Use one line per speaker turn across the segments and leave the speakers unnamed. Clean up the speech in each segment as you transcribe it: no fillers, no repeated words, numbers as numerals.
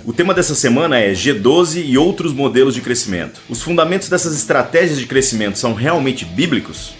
O tema dessa semana é G12 e outros modelos de crescimento. Os fundamentos dessas estratégias de crescimento são realmente bíblicos?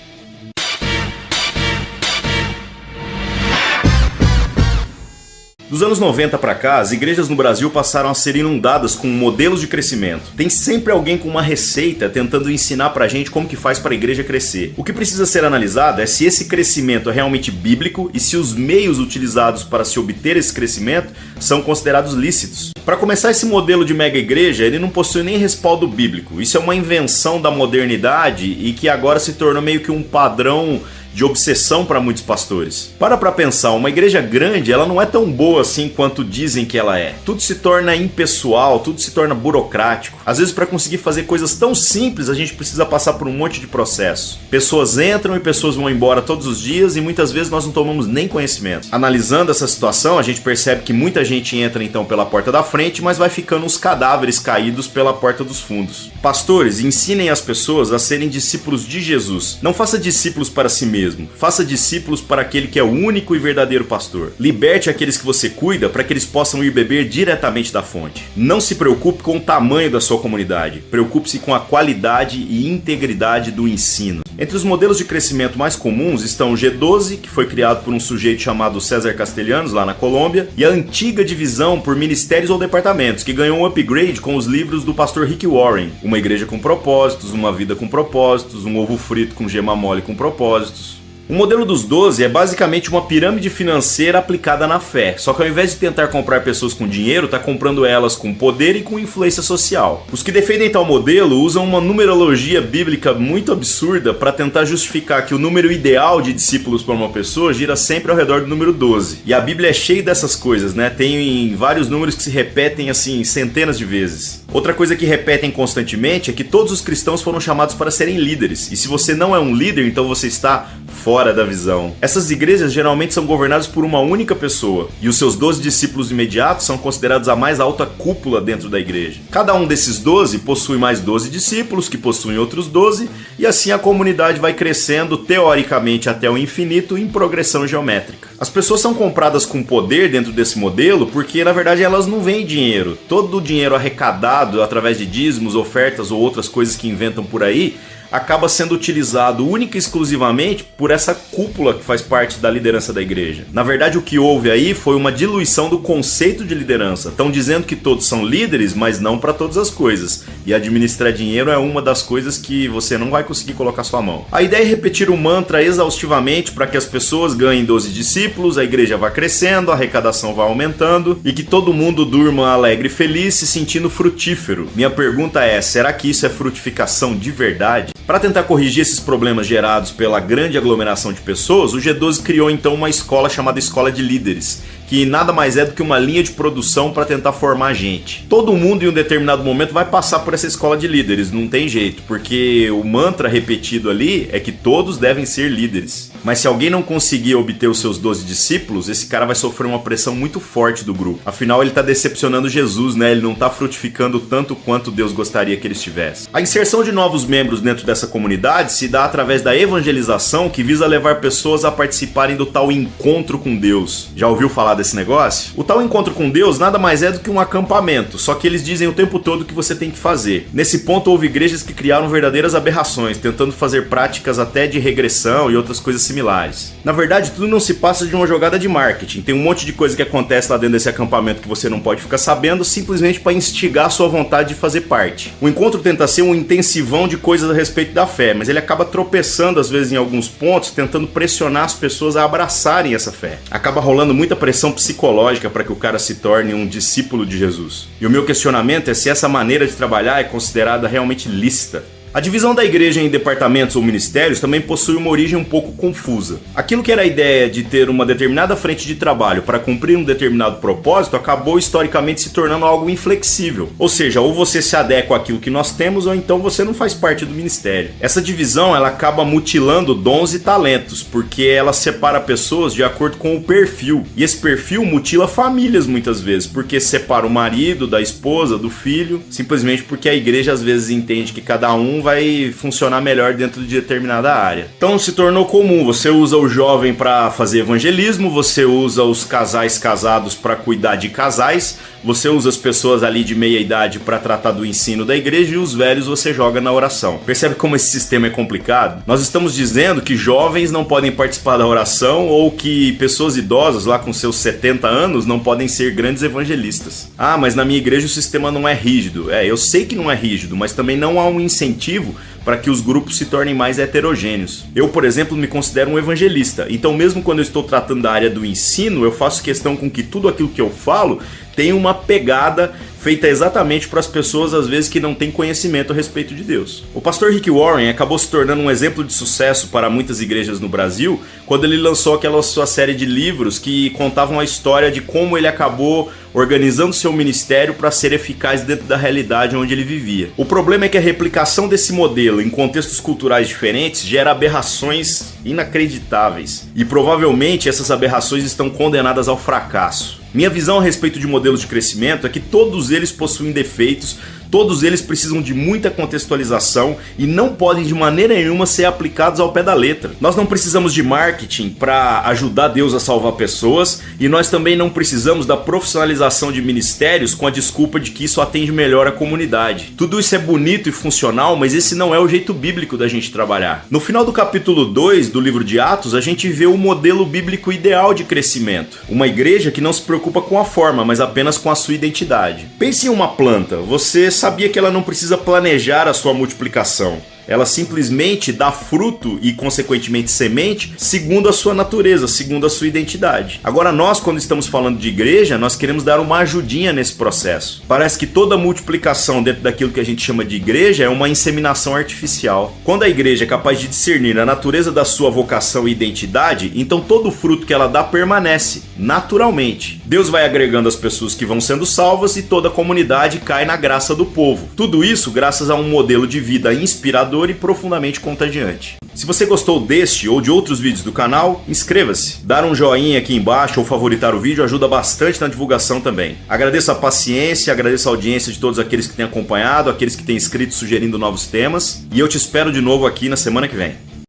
Dos anos 90 para cá, as igrejas no Brasil passaram a ser inundadas com modelos de crescimento. Tem sempre alguém com uma receita tentando ensinar pra gente como que faz para a igreja crescer. O que precisa ser analisado é se esse crescimento é realmente bíblico e se os meios utilizados para se obter esse crescimento são considerados lícitos. Para começar, esse modelo de mega igreja, ele não possui nem respaldo bíblico. Isso é uma invenção da modernidade e que agora se tornou meio que um padrão de obsessão para muitos pastores. Para pensar, uma igreja grande, ela não é tão boa assim quanto dizem que ela é. Tudo se torna impessoal, tudo se torna burocrático. Às vezes, para conseguir fazer coisas tão simples, a gente precisa passar por um monte de processo. Pessoas entram e pessoas vão embora todos os dias e muitas vezes nós não tomamos nem conhecimento. Analisando essa situação, a gente percebe que muita gente entra então pela porta da frente, mas vai ficando os cadáveres caídos pela porta dos fundos. Pastores, ensinem as pessoas a serem discípulos de Jesus. Não faça discípulos para si mesmo. Faça discípulos para aquele que é o único e verdadeiro pastor. Liberte aqueles que você cuida para que eles possam ir beber diretamente da fonte. Não se preocupe com o tamanho da sua comunidade. Preocupe-se com a qualidade e integridade do ensino. Entre os modelos de crescimento mais comuns estão o G12, que foi criado por um sujeito chamado César Castellanos, lá na Colômbia, e a antiga divisão por ministérios ou departamentos, que ganhou um upgrade com os livros do pastor Rick Warren. Uma igreja com propósitos, uma vida com propósitos, um ovo frito com gema mole com propósitos. O modelo dos 12 é basicamente uma pirâmide financeira aplicada na fé, só que ao invés de tentar comprar pessoas com dinheiro, está comprando elas com poder e com influência social. Os que defendem tal modelo usam uma numerologia bíblica muito absurda para tentar justificar que o número ideal de discípulos para uma pessoa gira sempre ao redor do número 12. E a Bíblia é cheia dessas coisas, né? Tem vários números que se repetem assim centenas de vezes. Outra coisa que repetem constantemente é que todos os cristãos foram chamados para serem líderes, e se você não é um líder, então você está fora da visão. Essas igrejas geralmente são governadas por uma única pessoa, e os seus 12 discípulos imediatos são considerados a mais alta cúpula dentro da igreja. Cada um desses 12 possui mais 12 discípulos, que possuem outros 12, e assim a comunidade vai crescendo teoricamente até o infinito em progressão geométrica. As pessoas são compradas com poder dentro desse modelo porque, na verdade, elas não veem dinheiro. Todo o dinheiro arrecadado através de dízimos, ofertas ou outras coisas que inventam por aí acaba sendo utilizado única e exclusivamente por essa cúpula que faz parte da liderança da igreja. Na verdade, o que houve aí foi uma diluição do conceito de liderança. Estão dizendo que todos são líderes, mas não para todas as coisas. E administrar dinheiro é uma das coisas que você não vai conseguir colocar sua mão. A ideia é repetir o mantra exaustivamente para que as pessoas ganhem 12 discípulos, a igreja vá crescendo, a arrecadação vá aumentando e que todo mundo durma alegre e feliz, se sentindo frutífero. Minha pergunta é, será que isso é frutificação de verdade? Para tentar corrigir esses problemas gerados pela grande aglomeração de pessoas, o G12 criou então uma escola chamada Escola de Líderes, que nada mais é do que uma linha de produção para tentar formar gente. Todo mundo em um determinado momento vai passar por essa escola de líderes, não tem jeito, porque o mantra repetido ali é que todos devem ser líderes. Mas se alguém não conseguir obter os seus 12 discípulos, esse cara vai sofrer uma pressão muito forte do grupo. Afinal, ele está decepcionando Jesus, né? Ele não está frutificando tanto quanto Deus gostaria que ele estivesse. A inserção de novos membros dentro dessa comunidade se dá através da evangelização, que visa levar pessoas a participarem do tal encontro com Deus. Já ouviu falar desse negócio? O tal encontro com Deus nada mais é do que um acampamento, só que eles dizem o tempo todo o que você tem que fazer. Nesse ponto houve igrejas que criaram verdadeiras aberrações, tentando fazer práticas até de regressão e outras coisas similares. Na verdade, tudo não se passa de uma jogada de marketing. Tem um monte de coisa que acontece lá dentro desse acampamento que você não pode ficar sabendo, simplesmente para instigar a sua vontade de fazer parte. O encontro tenta ser um intensivão de coisas a respeito da fé, mas ele acaba tropeçando às vezes em alguns pontos, tentando pressionar as pessoas a abraçarem essa fé. Acaba rolando muita pressão psicológica para que o cara se torne um discípulo de Jesus. E o meu questionamento é se essa maneira de trabalhar é considerada realmente lícita. A divisão da igreja em departamentos ou ministérios também possui uma origem um pouco confusa. Aquilo que era a ideia de ter uma determinada frente de trabalho para cumprir um determinado propósito acabou historicamente se tornando algo inflexível. Ou seja, ou você se adequa àquilo que nós temos ou então você não faz parte do ministério. Essa divisão ela acaba mutilando dons e talentos, porque ela separa pessoas de acordo com o perfil. E esse perfil mutila famílias muitas vezes, porque separa o marido da esposa, do filho, simplesmente porque a igreja às vezes entende que cada um vai funcionar melhor dentro de determinada área. Então se tornou comum, você usa o jovem para fazer evangelismo, você usa os casais casados para cuidar de casais, você usa as pessoas ali de meia idade para tratar do ensino da igreja e os velhos você joga na oração. Percebe como esse sistema é complicado? Nós estamos dizendo que jovens não podem participar da oração ou que pessoas idosas lá com seus 70 anos não podem ser grandes evangelistas. Ah, mas na minha igreja o sistema não é rígido. Eu sei que não é rígido, mas também não há um incentivo para que os grupos se tornem mais heterogêneos. Eu, por exemplo, me considero um evangelista, então mesmo quando eu estou tratando da área do ensino, eu faço questão com que tudo aquilo que eu falo tenha uma pegada feita exatamente para as pessoas, às vezes, que não têm conhecimento a respeito de Deus. O pastor Rick Warren acabou se tornando um exemplo de sucesso para muitas igrejas no Brasil quando ele lançou aquela sua série de livros que contavam a história de como ele acabou organizando seu ministério para ser eficaz dentro da realidade onde ele vivia. O problema é que a replicação desse modelo em contextos culturais diferentes gera aberrações inacreditáveis. E provavelmente essas aberrações estão condenadas ao fracasso. Minha visão a respeito de modelos de crescimento é que todos eles possuem defeitos, todos eles precisam de muita contextualização e não podem de maneira nenhuma ser aplicados ao pé da letra. Nós não precisamos de marketing para ajudar Deus a salvar pessoas e nós também não precisamos da profissionalização de ministérios com a desculpa de que isso atende melhor a comunidade. Tudo isso é bonito e funcional, mas esse não é o jeito bíblico da gente trabalhar. No final do capítulo 2 do livro de Atos, a gente vê o modelo bíblico ideal de crescimento. Uma igreja que não se preocupa com a forma, mas apenas com a sua identidade. Pense em uma planta. Você sabia que ela não precisa planejar a sua multiplicação. Ela simplesmente dá fruto e, consequentemente, semente segundo a sua natureza, segundo a sua identidade. Agora nós, quando estamos falando de igreja, nós queremos dar uma ajudinha nesse processo. Parece que toda multiplicação dentro daquilo que a gente chama de igreja é uma inseminação artificial. Quando a igreja é capaz de discernir a natureza da sua vocação e identidade, então todo o fruto que ela dá permanece, naturalmente. Deus vai agregando as pessoas que vão sendo salvas e toda a comunidade cai na graça do povo. Tudo isso graças a um modelo de vida inspirador e profundamente contagiante. Se você gostou deste ou de outros vídeos do canal, inscreva-se. Dar um joinha aqui embaixo ou favoritar o vídeo ajuda bastante na divulgação também. Agradeço a paciência, agradeço a audiência de todos aqueles que têm acompanhado, aqueles que têm escrito sugerindo novos temas, e eu te espero de novo aqui na semana que vem.